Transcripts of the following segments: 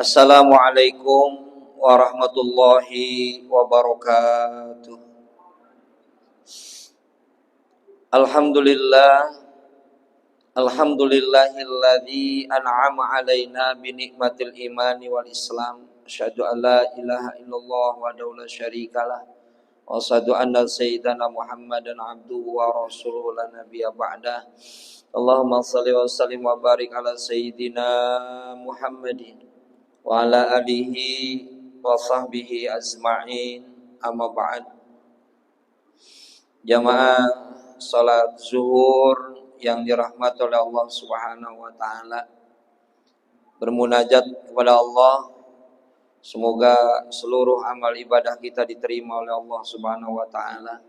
Assalamualaikum warahmatullahi wabarakatuh. Alhamdulillah, alhamdulillahilladzi an'ama alaina bi nikmatil imani wal islam. Asyhadu an la ilaha illallah wahdahu la syarikalah wa asyhadu anna sayyidana Muhammadan abduhu wa rasuluhu la nabiyya ba'dah. Allahumma shalli wa sallim wa barik ala sayyidina Muhammadin wa ala alihi wa sahbihi ajma'in, amma ba'd. Jamaah salat zuhur yang dirahmati oleh Allah Subhanahu wa taala, bermunajat kepada Allah semoga seluruh amal ibadah kita diterima oleh Allah Subhanahu wa taala,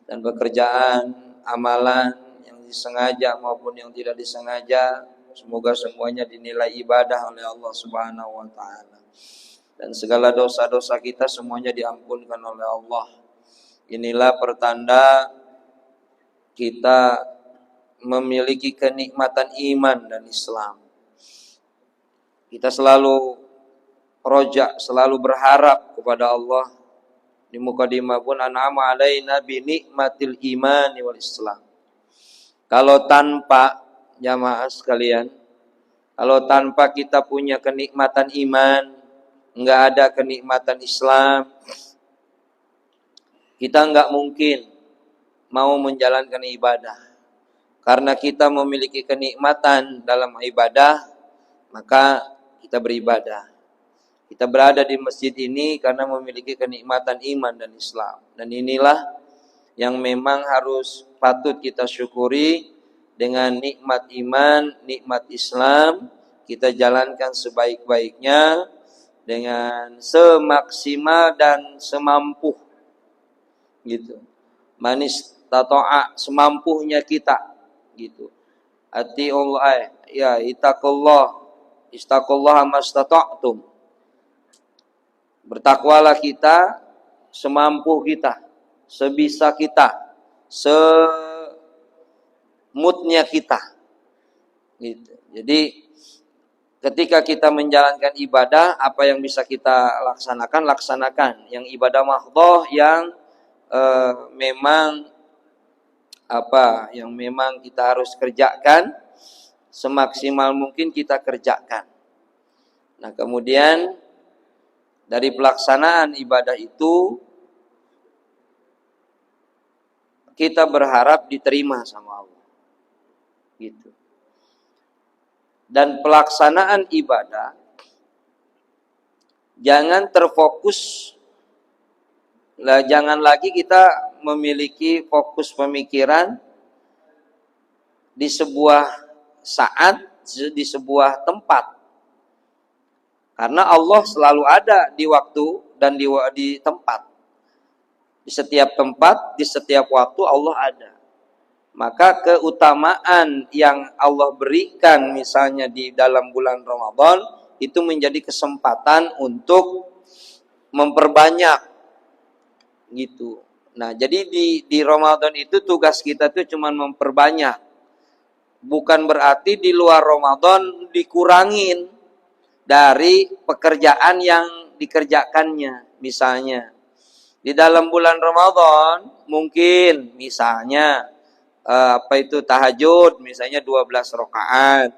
dan pekerjaan amalan yang disengaja maupun yang tidak disengaja semoga semuanya dinilai ibadah oleh Allah Subhanahu wa taala, dan segala dosa-dosa kita semuanya diampunkan oleh Allah. Inilah pertanda kita memiliki kenikmatan iman dan Islam. Kita selalu roja, selalu berharap kepada Allah. Di mukadimah pun an'ama alaina bi nikmatil imani wal Islam. Kalau tanpa jamaah sekalian, kalau tanpa kita punya kenikmatan iman, enggak ada kenikmatan Islam, kita enggak mungkin mau menjalankan ibadah. Karena kita memiliki kenikmatan dalam ibadah, maka kita beribadah. Kita berada di masjid ini karena memiliki kenikmatan iman dan Islam. Dan inilah yang memang harus patut kita syukuri. Dengan nikmat iman, nikmat Islam, kita jalankan sebaik-baiknya dengan semaksimal dan semampu. Gitu. Manis tato'a, semampunya kita. Gitu. Atiullah, ya itaqullah, istaqullah mastata'tum. Bertakwalah kita semampu kita, sebisa kita, semutnya kita. Gitu. Jadi ketika kita menjalankan ibadah, apa yang bisa kita laksanakan, laksanakan. Yang ibadah mahdhah yang memang kita harus kerjakan, semaksimal mungkin kita kerjakan. Nah, kemudian dari pelaksanaan ibadah itu kita berharap diterima sama Allah. Gitu. Dan pelaksanaan ibadah jangan terfokus, jangan lagi kita memiliki fokus pemikiran di sebuah saat, di sebuah tempat. Karena Allah selalu ada di waktu dan di tempat. Di setiap tempat, di setiap waktu Allah ada. Maka keutamaan yang Allah berikan misalnya di dalam bulan Ramadan itu menjadi kesempatan untuk memperbanyak gitu. Nah, jadi di Ramadan itu tugas kita tuh cuma memperbanyak. Bukan berarti di luar Ramadan dikurangin dari pekerjaan yang dikerjakannya. Misalnya di dalam bulan Ramadan mungkin misalnya tahajud misalnya 12 rakaat.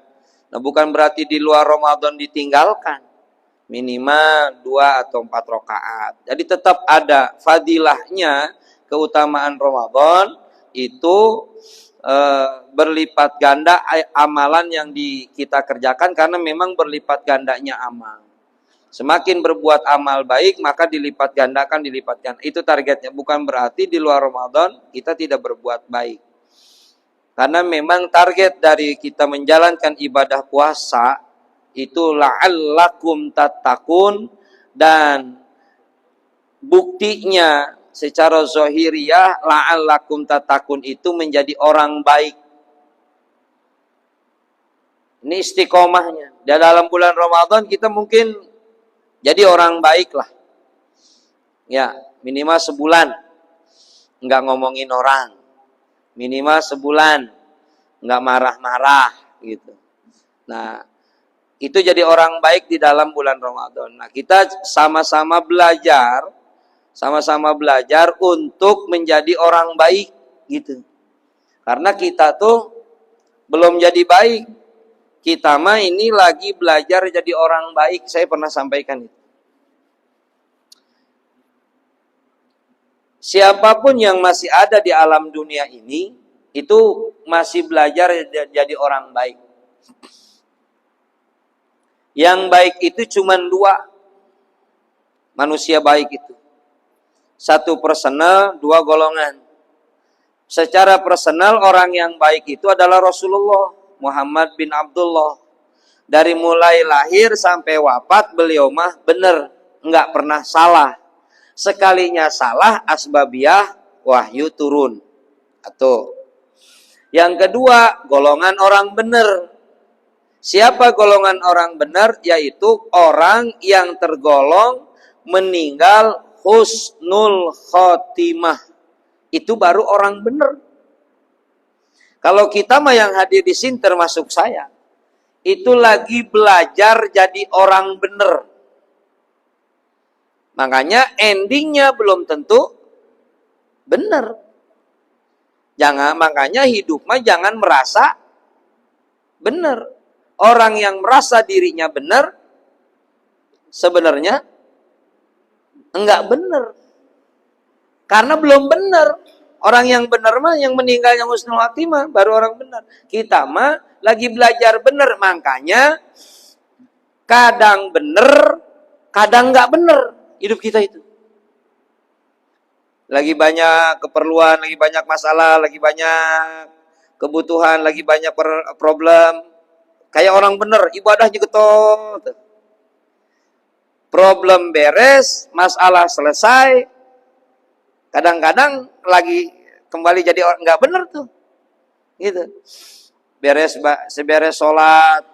Nah, bukan berarti di luar Ramadan ditinggalkan. Minimal 2 atau 4 rakaat. Jadi tetap ada fadilahnya, keutamaan Ramadan itu berlipat ganda amalan yang kita kerjakan karena memang berlipat gandanya amal. Semakin berbuat amal baik maka dilipat gandakan. Itu targetnya. Bukan berarti di luar Ramadan kita tidak berbuat baik. Karena memang target dari kita menjalankan ibadah puasa itu la'allakum tattaqun, dan buktinya secara zahiriyah la'allakum tattaqun itu menjadi orang baik. Ini istiqomahnya. Dan dalam bulan Ramadan kita mungkin jadi orang baik lah. Ya, minimal sebulan nggak ngomongin orang. Minimal sebulan nggak marah-marah gitu. Nah, Itu jadi orang baik di dalam bulan Ramadan. Nah, kita sama-sama belajar untuk menjadi orang baik gitu. Karena kita tuh belum jadi baik. Kita mah ini lagi belajar jadi orang baik. Saya pernah sampaikan itu. Siapapun yang masih ada di alam dunia ini, itu masih belajar jadi orang baik. Yang baik itu cuma dua. Manusia baik itu. Satu personal, dua golongan. Secara personal orang yang baik itu adalah Rasulullah Muhammad bin Abdullah. Dari mulai lahir sampai wafat beliau mah benar, enggak pernah salah. Sekalinya salah asbabiyah wahyu turun. Atau yang kedua, golongan orang benar. Siapa golongan orang benar? Yaitu orang yang tergolong meninggal husnul khotimah. Itu baru orang benar. Kalau kita mah yang hadir di sini termasuk saya, itu lagi belajar jadi orang benar. Makanya endingnya belum tentu benar. Makanya hidup mah jangan merasa benar. Orang yang merasa dirinya benar sebenarnya enggak benar. Karena belum benar. Orang yang benar mah yang meninggalnya husnul khotimah baru orang benar. Kita mah lagi belajar benar, makanya kadang benar, kadang enggak benar hidup kita itu. Lagi banyak keperluan, lagi banyak masalah, lagi banyak kebutuhan, lagi banyak problem. Kayak orang bener, ibadahnya getol. Problem beres, masalah selesai. Kadang-kadang lagi kembali jadi orang nggak bener tuh. Gitu. Seberes sholat,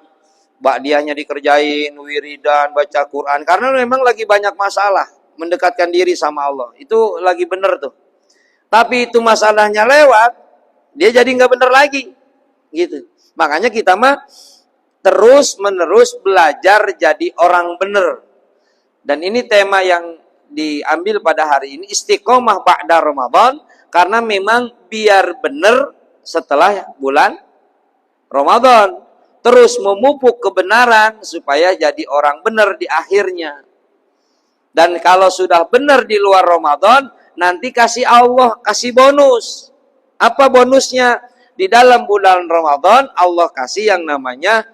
ba'diyahnya dikerjain, wiridan, baca Quran. Karena memang lagi banyak masalah. Mendekatkan diri sama Allah. Itu lagi bener tuh. Tapi itu masalahnya lewat, dia jadi nggak bener lagi. Gitu. Makanya kita mah terus menerus belajar jadi orang bener. Dan ini tema yang diambil pada hari ini, istiqomah ba'da Ramadan, karena memang biar bener setelah bulan Ramadan. Terus memupuk kebenaran supaya jadi orang bener di akhirnya. Dan kalau sudah benar di luar Ramadan, nanti kasih Allah, kasih bonus. Apa bonusnya? Di dalam bulan Ramadan, Allah kasih yang namanya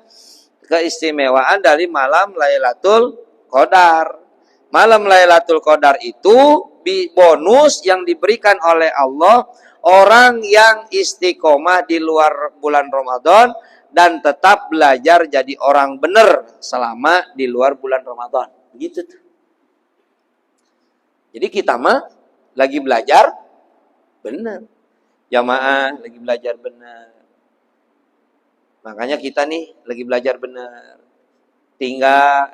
keistimewaan dari malam Lailatul Qadar. Malam Lailatul Qadar itu bonus yang diberikan oleh Allah orang yang istiqomah di luar bulan Ramadan dan tetap belajar jadi orang benar selama di luar bulan Ramadan. Begitu tuh. Jadi kita mah lagi belajar benar. Jamaah lagi belajar benar. Makanya kita nih lagi belajar benar. Tinggal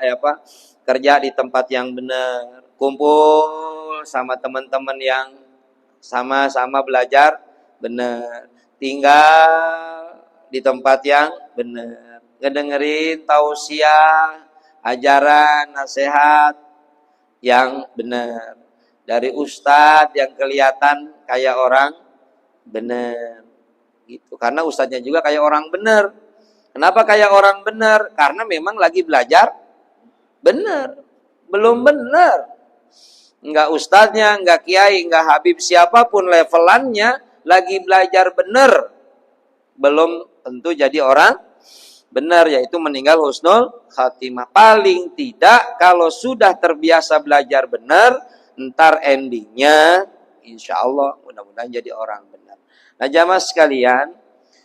kerja di tempat yang benar. Kumpul sama teman-teman yang sama-sama belajar benar. Tinggal di tempat yang benar. Ngedengerin tausiah, ajaran, nasihat yang benar. Dari ustadz yang kelihatan kayak orang benar. Gitu. Karena ustadznya juga kayak orang benar. Kenapa kayak orang benar? Karena memang lagi belajar benar. Belum benar. Enggak ustadznya, enggak kiai, enggak habib, siapapun levelannya lagi belajar benar. Belum tentu jadi orang benar, yaitu meninggal husnul khatimah. Paling tidak kalau sudah terbiasa belajar benar, ntar endingnya insya Allah mudah-mudahan jadi orang benar. Nah jamaah sekalian,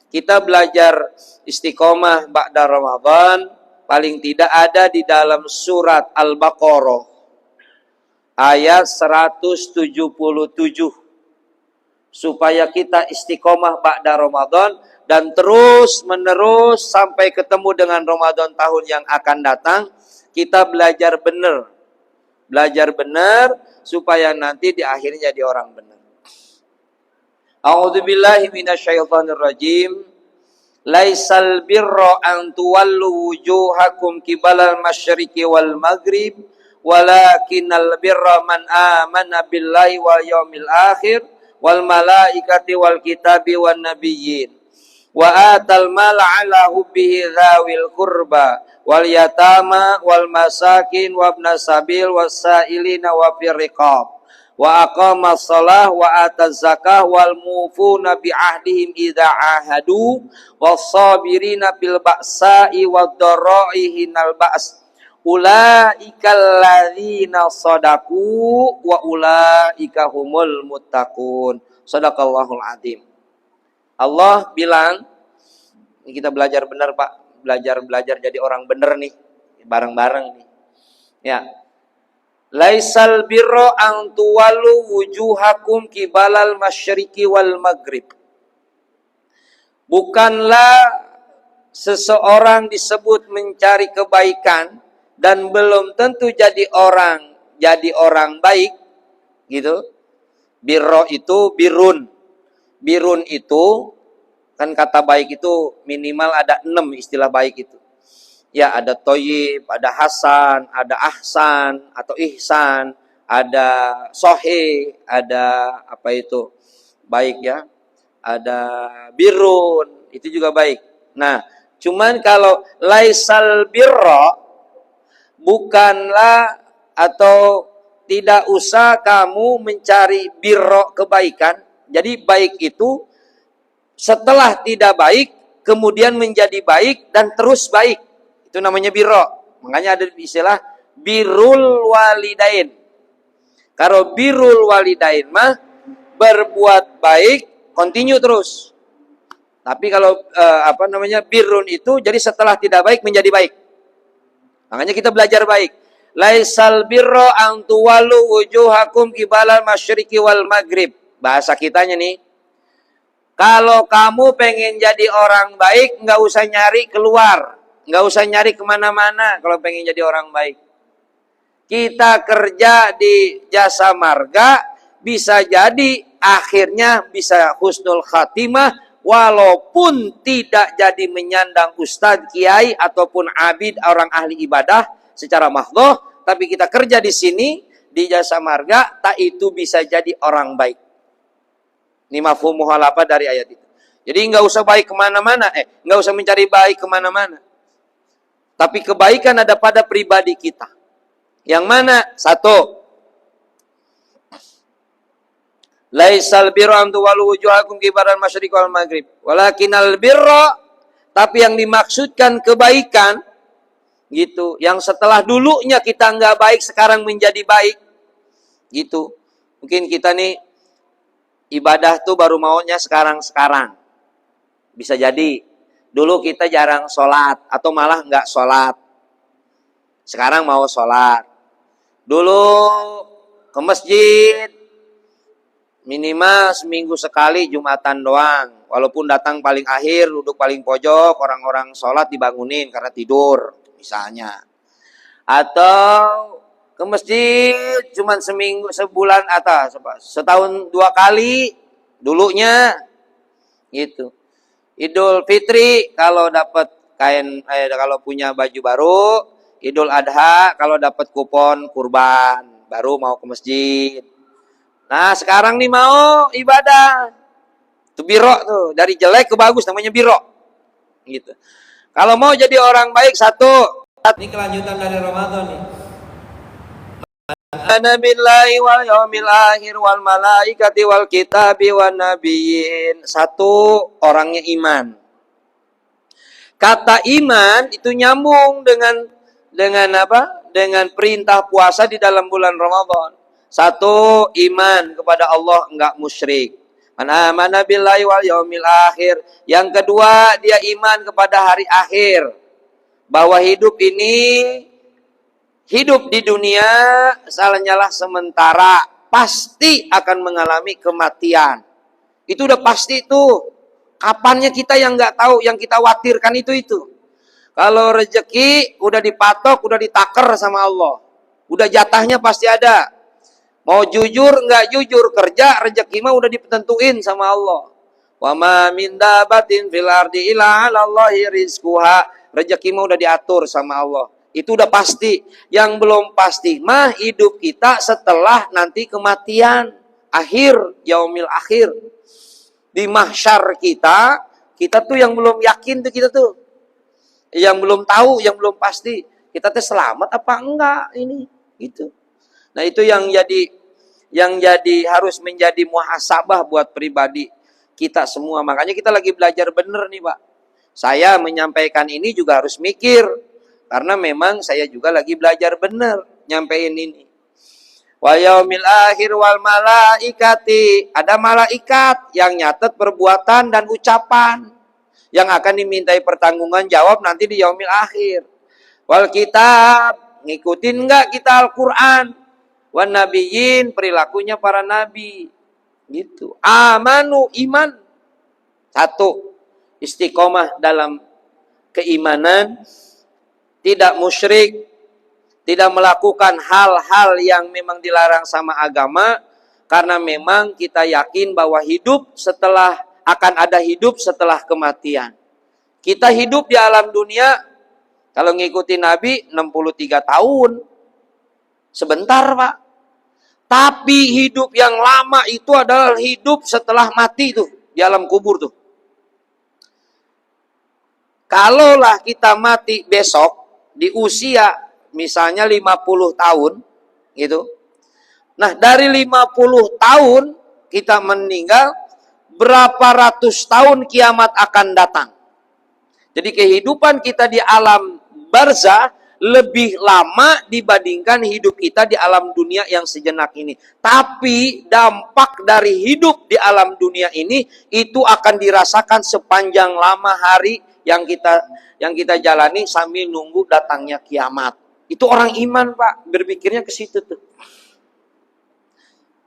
kita belajar istiqomah ba'da Ramadan paling tidak ada di dalam surat Al-Baqarah ayat 177, supaya kita istiqomah ba'da Ramadan dan terus menerus sampai ketemu dengan Ramadan tahun yang akan datang. Kita belajar benar. Belajar benar supaya nanti di akhirnya jadi orang benar. A'udzubillahi minasyaitonirrajim. Laisal birra an tuwallu wujuhakum qibalal masyriqi wal maghrib, walakinnal birra man amana billahi wal yaumil akhir wal malaikati wal kitabi wan nabiyyin wa atal mala ala hubbihi dzawil qurba wal yatama wal masakin wa ibnas sabil wasailina wa fir riqab wa aqama shalah wa ataz zakah wal mufuna bi ahdihim idza ahadu was-sabirina bil ba'sa'i wad dharra'i hinal ba's ulaikal ladzina shadaku wa ulaika humul muttaqun. Shadaqallahul adzim. Allah bilang, ini kita belajar benar Pak, belajar jadi orang benar nih, bareng-bareng nih. Ya. Laisal birra an tuwallu wujuhakum qibalal masyriqi wal maghrib. Bukanlah seseorang disebut mencari kebaikan dan belum tentu jadi orang baik, gitu. Birro itu birun. Birun itu kan kata baik itu minimal ada 6 istilah baik itu. Ya, ada toyib, ada hasan, ada ahsan atau ihsan, ada sohih, ada apa itu baik ya, ada birun, itu juga baik. Nah, cuman kalau laisal birra, bukanlah atau tidak usah kamu mencari birro kebaikan. Jadi baik itu setelah tidak baik kemudian menjadi baik dan terus baik. Itu namanya birro. Makanya ada istilah birrul walidain. Kalau birrul walidain mah berbuat baik continue terus. Tapi kalau birrun itu jadi setelah tidak baik menjadi baik. Makanya kita belajar baik. Laisal birra an tuwallu wujuhakum qibalal masyriqi wal maghrib. Bahasa kitanya nih. Kalau kamu pengen jadi orang baik, nggak usah nyari keluar. Nggak usah nyari kemana-mana kalau pengen jadi orang baik. Kita kerja di jasa marga, bisa jadi akhirnya bisa husnul khatimah, walaupun tidak jadi menyandang ustadz, kiai, ataupun abid, orang ahli ibadah secara mahdhoh, tapi kita kerja di sini, di jasa marga, tak itu bisa jadi orang baik. Ini mafhum muhalafah dari ayat itu. Jadi nggak usah baik kemana-mana, nggak usah mencari baik kemana-mana. Tapi kebaikan ada pada pribadi kita. Yang mana? Satu. Laisal birra an tuwallu wujuhakum qibalal masyriqi wal maghrib. Walakinal birra, tapi yang dimaksudkan kebaikan gitu. Yang setelah dulunya kita nggak baik sekarang menjadi baik. Gitu. Mungkin kita nih ibadah tuh baru maunya sekarang-sekarang. Bisa jadi dulu kita jarang sholat atau malah nggak sholat. Sekarang mau sholat. Dulu ke masjid minimal seminggu sekali Jumatan doang. Walaupun datang paling akhir, duduk paling pojok, orang-orang sholat dibangunin karena tidur misalnya. Atau ke masjid cuman seminggu, sebulan atau setahun 2 kali dulunya gitu. Idul Fitri kalau dapat kain, kalau punya baju baru. Idul Adha kalau dapat kupon kurban, baru mau ke masjid. Nah sekarang nih mau ibadah, itu biro tuh, dari jelek ke bagus namanya biro, gitu. Kalau mau jadi orang baik satu, ini kelanjutan dari Ramadan nih. Ana billahi wal yaumil akhir wal malaikati wal kitabi wan nabiyyin. Satu, orangnya iman. Kata iman itu nyambung dengan apa? Dengan perintah puasa di dalam bulan Ramadan. Satu, iman kepada Allah, enggak musyrik. Man amana billahi wal yaumil akhir. Yang kedua, dia iman kepada hari akhir. Bahwa hidup di dunia hanyalah sementara, pasti akan mengalami kematian. Itu udah pasti tuh. Kapannya kita yang nggak tahu, yang kita khawatirkan itu. Kalau rezeki udah dipatok, udah ditaker sama Allah. Udah jatahnya pasti ada. Mau jujur nggak jujur kerja, rezeki mah udah ditentuin sama Allah. Wa ma min dabatin fil ardi illa 'ala Allahi rizquha. Rezekimu udah diatur sama Allah. Itu udah pasti. Yang belum pasti mah hidup kita setelah nanti kematian. Akhir, yaumil akhir. Di mahsyar kita tuh yang belum yakin tuh kita tuh. Yang belum tahu, yang belum pasti. Kita tuh selamat apa enggak ini? Gitu. Nah, itu yang jadi harus menjadi muhasabah buat pribadi kita semua. Makanya kita lagi belajar bener nih, Pak. Saya menyampaikan ini juga harus mikir. Karena memang saya juga lagi belajar bener nyampein ini. Wa yaumil akhir wal malaikati. Ada malaikat yang nyatet perbuatan dan ucapan. Yang akan dimintai pertanggungan jawab nanti di yaumil akhir. Wal kitab. Ngikutin enggak kita Al-Quran? Wan nabiyyin, perilakunya para nabi. Gitu. Amanu, iman. Satu, istiqomah dalam keimanan, tidak musyrik, tidak melakukan hal-hal yang memang dilarang sama agama, karena memang kita yakin bahwa akan ada hidup setelah kematian. Kita hidup di alam dunia, kalau ngikutin Nabi 63 tahun. Sebentar, Pak. Tapi hidup yang lama itu adalah hidup setelah mati tuh, di alam kubur tuh. Kalaulah kita mati besok di usia misalnya 50 tahun gitu. Nah, dari 50 tahun kita meninggal, berapa ratus tahun kiamat akan datang. Jadi kehidupan kita di alam barzah lebih lama dibandingkan hidup kita di alam dunia yang sejenak ini. Tapi dampak dari hidup di alam dunia ini itu akan dirasakan sepanjang lama hari yang kita jalani sambil nunggu datangnya kiamat. Itu orang iman, Pak, berpikirnya ke situ tuh.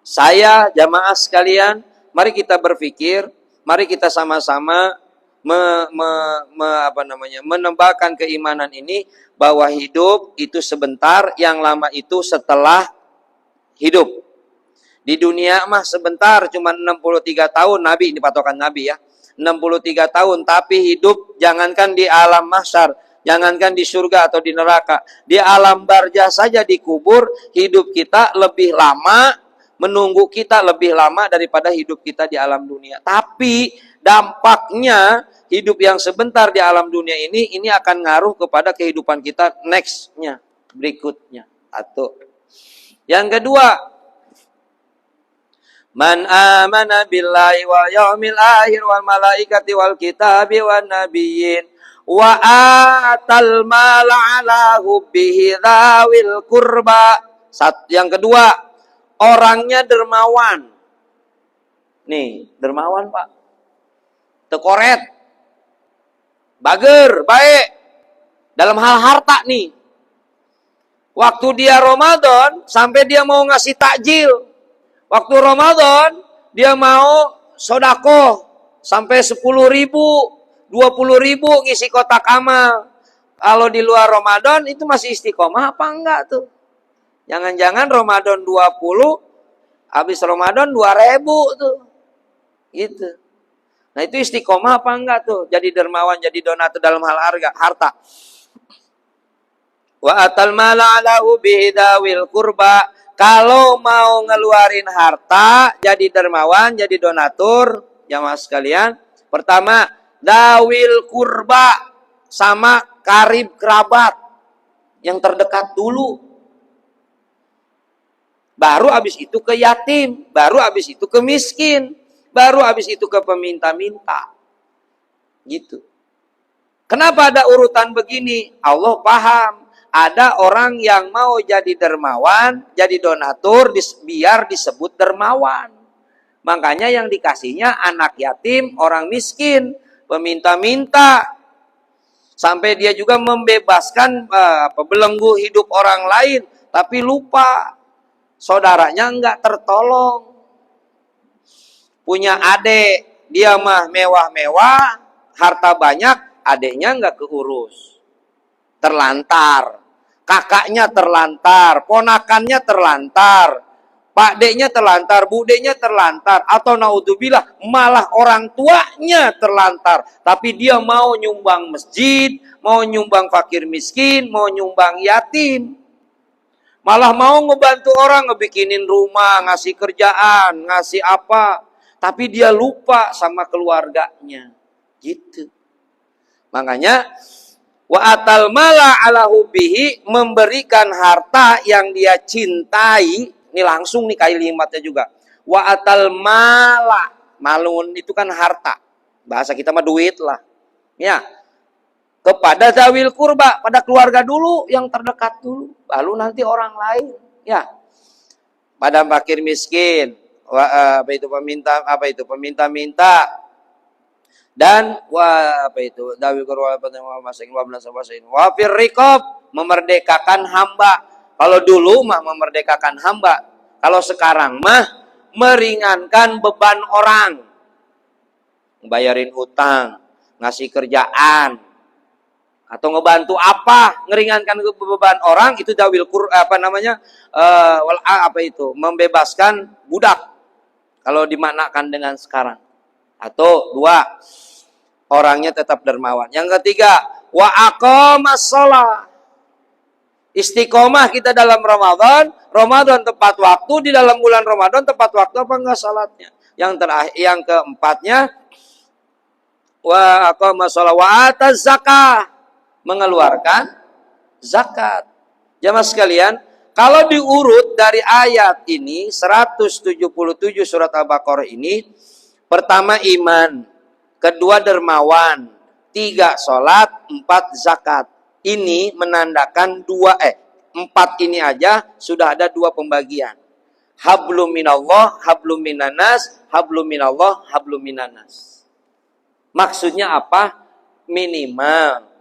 Saya, jamaah sekalian, mari kita berpikir, mari kita sama-sama menembakkan keimanan ini bahwa hidup itu sebentar, yang lama itu setelah hidup. Di dunia mah sebentar, cuma 63 tahun, Nabi, ini patokan Nabi ya. 63 tahun, tapi hidup jangankan di alam mahsyar, jangankan di surga atau di neraka, di alam barzah saja di kubur, hidup kita lebih lama, menunggu kita lebih lama daripada hidup kita di alam dunia. Tapi dampaknya hidup yang sebentar di alam dunia ini akan ngaruh kepada kehidupan kita next-nya, berikutnya. Atau yang kedua, man amana billahi wa yaumil akhir wal malaikati wal kitabi wan nabiyyin wa atal mala ala hubbihi dzawil qurba. Yang kedua, orangnya dermawan. Nih, dermawan, Pak. Tekoret. Bager, baik. Dalam hal harta nih. Waktu dia Ramadan, sampai dia mau ngasih takjil. Waktu Ramadan, dia mau sodako. Sampai 10.000, 20.000 ngisi kotak amal. Kalau di luar Ramadan, itu masih istiqomah apa enggak tuh? Jangan-jangan Ramadan 20, habis Ramadan 2.000 tuh. Gitu. Nah, itu istiqomah apa enggak tuh? Jadi dermawan, jadi donatur dalam hal harta. Wa atal mala ala hubbihi dzawil qurba. Kalau mau ngeluarin harta, jadi dermawan, jadi donatur, jamaah sekalian. Pertama, dzawil qurba, sama karib kerabat yang terdekat dulu. Baru habis itu ke yatim, baru habis itu ke miskin, baru habis itu ke peminta-minta. Gitu. Kenapa ada urutan begini? Allah paham. Ada orang yang mau jadi dermawan, jadi donatur, biar disebut dermawan. Makanya yang dikasihnya anak yatim, orang miskin, peminta-minta. Sampai dia juga membebaskan belenggu hidup orang lain, tapi lupa saudaranya enggak tertolong. Punya adik, dia mah mewah-mewah, harta banyak, adiknya enggak keurus. Terlantar. Kakaknya terlantar, ponakannya terlantar. Pak D-nya terlantar, Bu D-nya terlantar, atau naudzubillah malah orang tuanya terlantar, tapi dia mau nyumbang masjid, mau nyumbang fakir miskin, mau nyumbang yatim. Malah mau ngebantu orang, ngebikinin rumah, ngasih kerjaan, ngasih apa, tapi dia lupa sama keluarganya. Gitu. Makanya wa atal mala ala hubbihi, memberikan harta yang dia cintai. Ini langsung nih kalimatnya juga. Wa atal mala, malun itu kan harta. Bahasa kita mah duit lah. Ya. Kepada zawil kurba, pada keluarga dulu yang terdekat dulu, baru nanti orang lain. Ya. Pada fakir miskin, peminta-minta, dan dawil kurba wa fir riqab, memerdekakan hamba. Kalau dulu mah memerdekakan hamba, kalau sekarang mah meringankan beban orang, bayarin utang, ngasih kerjaan, atau ngebantu apa, ngeringankan beban orang, itu dawil membebaskan budak kalau dimaknakan dengan sekarang. Atau dua, orangnya tetap dermawan. Yang ketiga, wa aqamas shalah, istiqomah kita dalam Ramadan, Ramadan tepat waktu, di dalam bulan Ramadan tepat waktu apa enggak salatnya. Yang terakhir, yang keempatnya, wa aqamas shalah wa ataz zakah, mengeluarkan zakat. Jamaah sekalian, kalau diurut dari ayat ini 177 surat Al-Baqarah ini, pertama iman, kedua dermawan, 3 salat, 4 zakat. Ini menandakan 4 ini aja sudah ada 2 pembagian. Hablum minallah, hablum minanas, hablum minallah, hablum minanas. Maksudnya apa? Minimal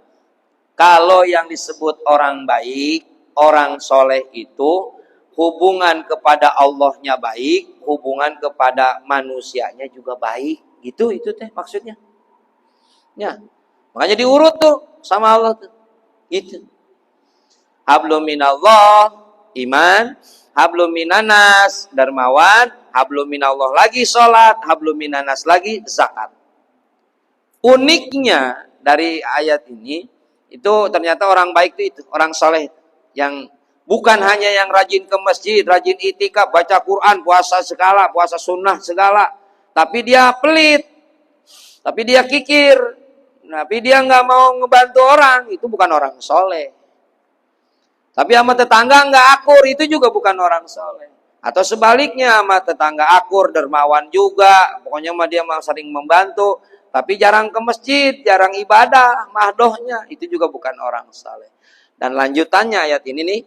kalau yang disebut orang baik, orang soleh itu hubungan kepada Allahnya baik, hubungan kepada manusianya juga baik. Gitu itu teh maksudnya. Ya. Makanya diurut tuh sama Allah tuh. Gitu. Hablum minallah, iman, hablum minanas, dermawan, hablum minallah lagi salat, hablum minanas lagi zakat. Uniknya dari ayat ini, itu ternyata orang baik itu orang soleh yang bukan hanya yang rajin ke masjid, rajin itikaf, baca Quran, puasa segala, puasa sunnah segala, tapi dia pelit, tapi dia kikir, tapi dia nggak mau ngebantu orang, itu bukan orang soleh. Tapi sama tetangga nggak akur, itu juga bukan orang soleh. Atau sebaliknya, sama tetangga akur, dermawan juga, pokoknya mah dia mau sering membantu, tapi jarang ke masjid, jarang ibadah, mahdohnya, itu juga bukan orang soleh. Dan lanjutannya ayat ini nih,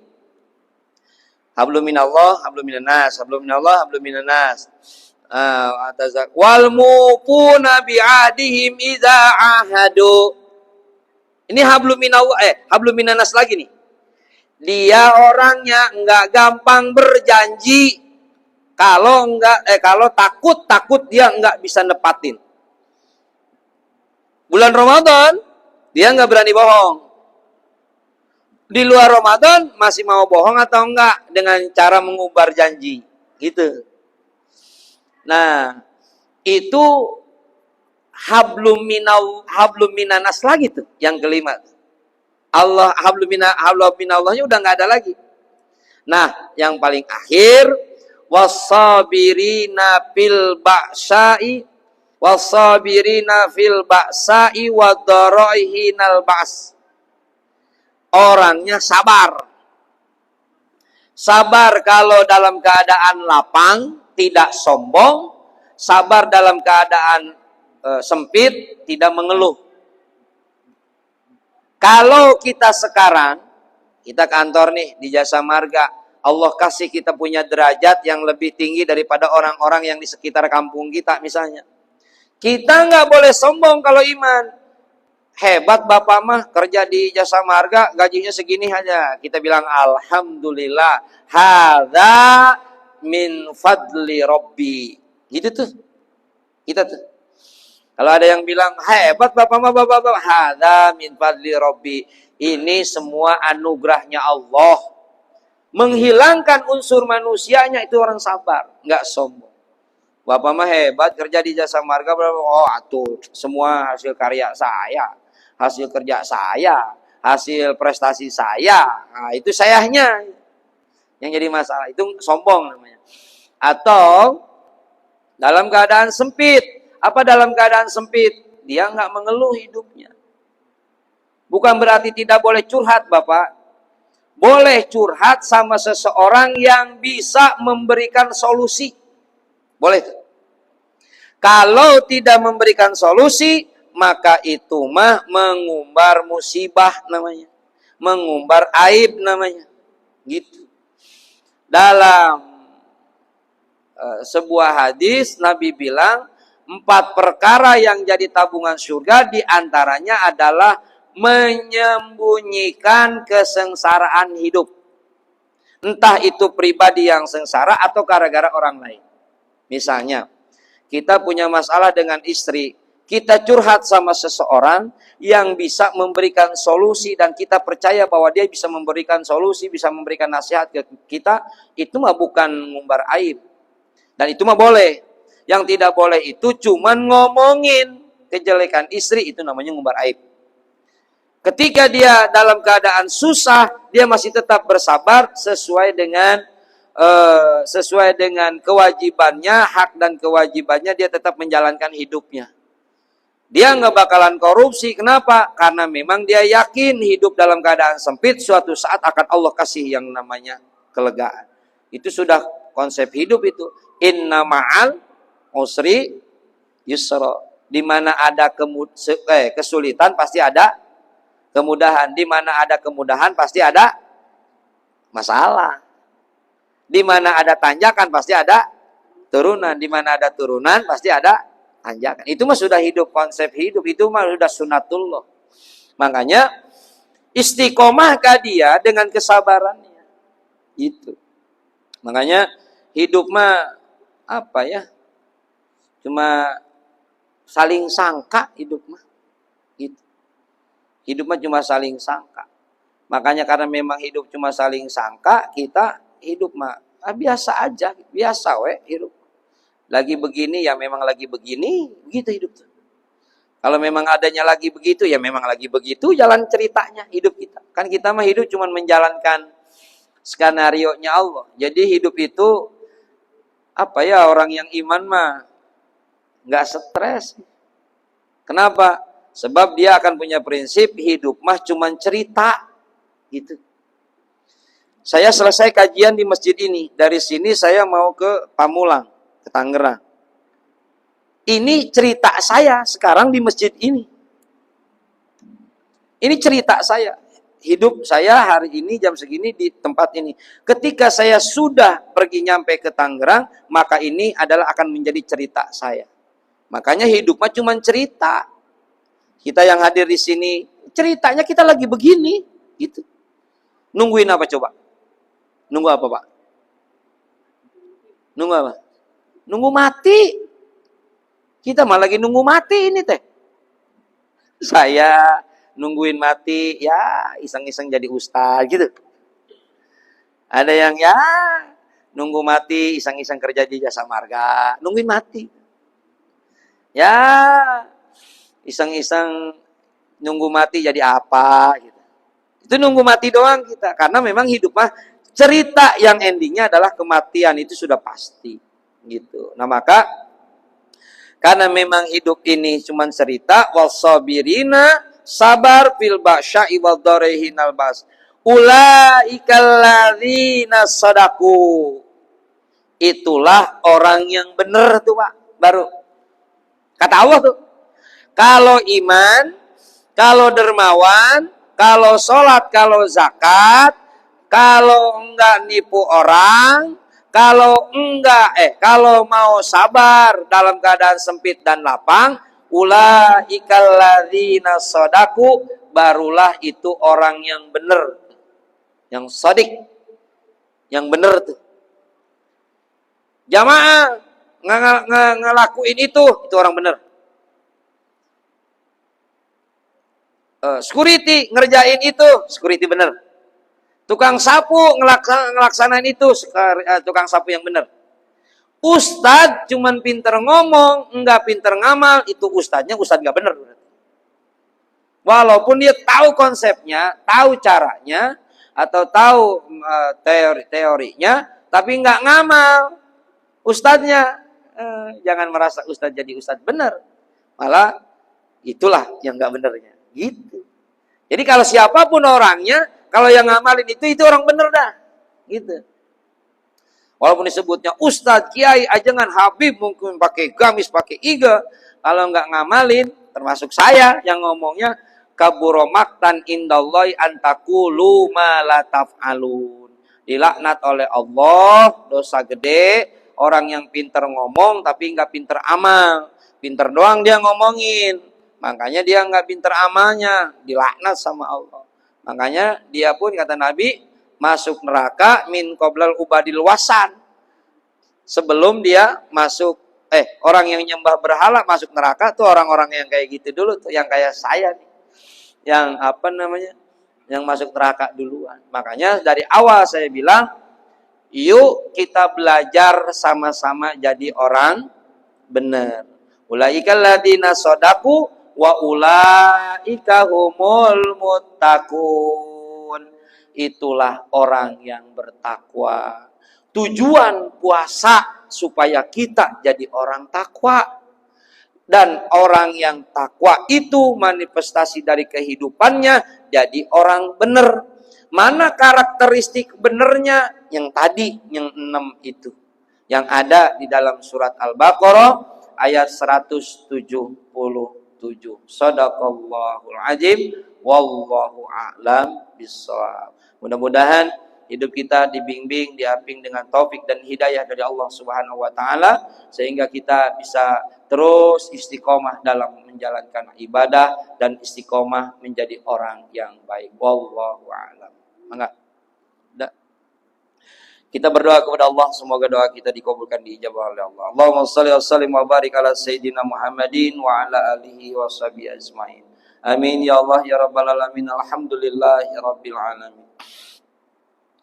hablum minallah, hablum minanas, hablum minallah, hablum minanas. Wal mufuna bi'adihim idza ahadu. Ini hablum minallah, hablum minanas lagi nih. Dia orangnya enggak gampang berjanji. Kalau takut dia enggak bisa nepatin. Bulan Ramadan dia enggak berani bohong. Di luar Ramadan masih mau bohong atau enggak dengan cara mengubar janji. Gitu. Nah, itu hablum minanas lagi tuh, yang kelima. Hablum minallahnya udah nggak ada lagi. Nah, yang paling akhir, wasabirina fil ba'sa'i wadaraihinal ba's. Orangnya sabar. Sabar kalau dalam keadaan lapang, tidak sombong, sabar dalam keadaan sempit, tidak mengeluh. Kalau kita sekarang, kita kantor nih di Jasa Marga, Allah kasih kita punya derajat yang lebih tinggi daripada orang-orang yang di sekitar kampung kita misalnya. Kita nggak boleh sombong kalau iman. Hebat Bapak mah kerja di Jasa Marga, gajinya segini aja. Kita bilang alhamdulillah, hadza min fadli Rabbi. Gitu tuh. Kita tuh. Kalau ada yang bilang hebat Bapak mah Bapak, hadza min fadli Rabbi. Ini semua anugerahnya Allah. menghilangkan unsur manusianya, itu orang sabar, nggak sombong. Bapak mah hebat kerja di Jasa Marga, oh atuh semua hasil karya saya, hasil kerja saya, hasil prestasi saya. Nah, itu sayanya yang jadi masalah, itu sombong namanya. Atau dalam keadaan sempit. Apa dalam keadaan sempit? Dia nggak mengeluh hidupnya. Bukan berarti tidak boleh curhat, Bapak. Boleh curhat sama seseorang yang bisa memberikan solusi. Boleh. Kalau tidak memberikan solusi, maka itu mah mengumbar musibah namanya. Mengumbar aib namanya. Gitu. Dalam sebuah hadis, Nabi bilang, 4 perkara yang jadi tabungan surga diantaranya adalah menyembunyikan kesengsaraan hidup. Entah itu pribadi yang sengsara atau gara-gara orang lain. Misalnya, kita punya masalah dengan istri, kita curhat sama seseorang yang bisa memberikan solusi dan kita percaya bahwa dia bisa memberikan solusi, bisa memberikan nasihat ke kita, itu mah bukan ngumbar aib. Dan itu mah boleh. Yang tidak boleh itu cuman ngomongin kejelekan istri, itu namanya ngumbar aib. Ketika dia dalam keadaan susah, dia masih tetap bersabar sesuai dengan kewajibannya, hak dan kewajibannya, dia tetap menjalankan hidupnya. Dia nggak bakalan korupsi. Kenapa? Karena memang dia yakin hidup dalam keadaan sempit, suatu saat akan Allah kasih yang namanya kelegaan. Itu sudah konsep hidup itu. Inna ma'al usri yusra. Di mana ada kesulitan pasti ada kemudahan. Di mana ada kemudahan pasti ada masalah. Di mana ada tanjakan pasti ada turunan. Di mana ada turunan pasti ada tanjakan. Itu mah sudah hidup, konsep hidup. Itu mah sudah sunatullah. Makanya istiqomahkah dia dengan kesabarannya. Itu. Makanya hidup mah apa ya? Cuma saling sangka hidup mah. Gitu. Hidup mah cuma saling sangka. Makanya karena memang hidup cuma saling sangka, kita hidup mah biasa aja, biasa hidup. Lagi begini ya memang lagi begini, begitu hidup tuh. Kalau memang adanya lagi begitu ya memang lagi begitu, jalan ceritanya hidup kita. Kan kita mah hidup cuma menjalankan skenario-nya Allah. Jadi hidup itu apa ya, orang yang iman mah nggak stres. Kenapa? Sebab dia akan punya prinsip hidup mah cuma cerita gitu. Saya selesai kajian di masjid ini. Dari sini saya mau ke Pamulang, ke Tangerang. Ini cerita saya sekarang di masjid ini. Ini cerita saya. Hidup saya hari ini jam segini di tempat ini. Ketika saya sudah pergi nyampe ke Tangerang, maka ini adalah akan menjadi cerita saya. Makanya hidup mah cuma cerita. Kita yang hadir di sini, ceritanya kita lagi begini, gitu. Nungguin apa coba? Nunggu apa, Pak? Nunggu apa? Nunggu mati. Kita malah lagi nunggu mati ini teh. Saya nungguin mati, ya iseng-iseng jadi ustaz gitu. Ada yang ya nunggu mati, iseng-iseng kerja di Jasa Marga, nungguin mati. Ya iseng-iseng nunggu mati jadi apa gitu. Itu nunggu mati doang kita. Karena memang hidup mah cerita yang endingnya adalah kematian, itu sudah pasti gitu. Nah maka karena memang hidup ini cuma cerita, wasabirina, sabar fil ba'sya'i wal dharaihinal bas. Ulaikal ladzina shadaku. Itulah orang yang benar tuh, Pak. Baru kata Allah tuh. Kalau iman, kalau dermawan, kalau sholat, kalau zakat, kalau enggak nipu orang, kalau mau sabar dalam keadaan sempit dan lapang, ulaikal ladzina shadaku, barulah itu orang yang benar, yang shadik, yang benar tuh. Jamaah ngelakuin itu orang benar. Security ngerjain itu, security bener. Tukang sapu ngelaksanain itu, tukang sapu yang benar. Ustadz cuman pinter ngomong, enggak pinter ngamal, itu ustadznya ustadz nggak benar. Walaupun dia tahu konsepnya, tahu caranya, atau tahu teorinya, tapi nggak ngamal. Ustadznya, jangan merasa ustadz jadi ustadz benar. Malah itulah yang nggak benernya. Gitu. Jadi kalau siapapun orangnya, kalau yang ngamalin itu orang bener dah. Gitu. Walaupun disebutnya ustadz, kiai, ajangan, habib, mungkin pakai gamis, pakai iga. Kalau nggak ngamalin, termasuk saya yang ngomongnya, kaburo maktan indallahi antakulu ma la taf'alun. Dilaknat oleh Allah, dosa gede, orang yang pinter ngomong tapi nggak pinter amal. Pinter doang dia ngomongin, makanya dia nggak pinter amalnya, dilaknat sama Allah. Makanya dia pun kata Nabi, masuk neraka min qoblal ubadil wasan. Sebelum dia masuk, orang yang nyembah berhala masuk neraka tuh orang-orang yang kayak gitu dulu tuh, yang kayak saya nih. Yang yang masuk neraka duluan. Makanya dari awal saya bilang, yuk kita belajar sama-sama jadi orang benar. Ulaikal ladzina shadaku wa ulaika humul muttaqun. Itulah orang yang bertakwa. Tujuan puasa supaya kita jadi orang takwa. Dan orang yang takwa itu manifestasi dari kehidupannya jadi orang benar. Mana karakteristik benernya? Yang tadi, yang 6 itu. Yang ada di dalam surat Al-Baqarah ayat 177. Shadaqallahul azim, wallahu a'lam bishawab. Mudah-mudahan hidup kita dibimbing, diaping dengan taufik dan hidayah dari Allah Subhanahu wa taala, sehingga kita bisa terus istiqomah dalam menjalankan ibadah dan istiqomah menjadi orang yang baik. Wallahu a'lam. Mangga. Kita berdoa kepada Allah, semoga doa kita dikabulkan, diijabah oleh Allah. Allahumma shalli wa sallim wa barik ala sayyidina Muhammadin wa ala alihi wa sahbihi ajmain. Amin ya Allah ya rabbal alamin. Alhamdulillahi rabbil alamin.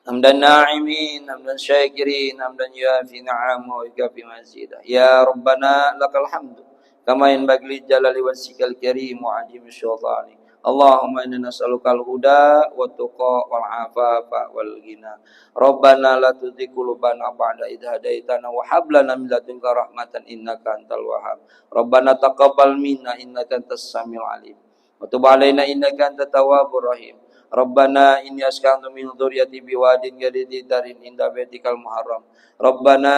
Hamdan na'imin, hamdan syakirin, hamdan yuafi ni'amahu wa yukafi mazidah. Ya Rabbana lakal hamdu kama yanbaghi li jalali wajhikal karim wa 'azimi sultanik. Allahumma inna nas'alukal huda wa tuqa wal 'afafa wal ghina. Rabbana la tuzigh qulubana ba'da idh hadaitana wa hab lana min ladunka rahmatan innaka antal wahhab. Rabbana taqabbal minna innaka antas samiul alim. Wa tub 'alaina innaka antat tawwabur rahim. Rabbana inni askantu min dzurriyyati biwadin ghairi dzi darin inda baitikal muharram. Rabbana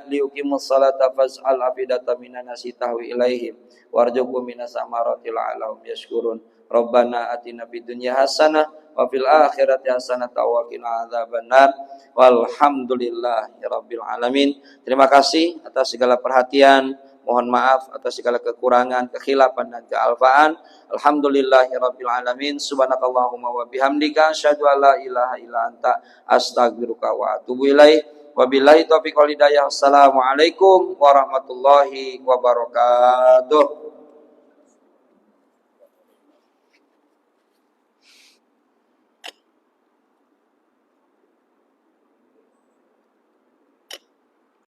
liuqimus salata fas'al afidatan minan nasi tahwi ilaihim warzuqhum minas samarati la'allahum yashkurun. Rabbana atina fid dunya hasanah wa fil akhirati hasanah wa qina adzabannar. Walhamdulillahirabbil alamin. Terima kasih atas segala perhatian. Mohon maaf atas segala kekurangan, kekhilafan dan kealfaan. Alhamdulillahirabbil alamin. Subhanakallahumma wa bihamdika asyhadu an la ilaha illa anta astaghfiruka wa atubu ilaik. Wabillahi taufiq wal hidayah. Assalamualaikum warahmatullahi wabarakatuh.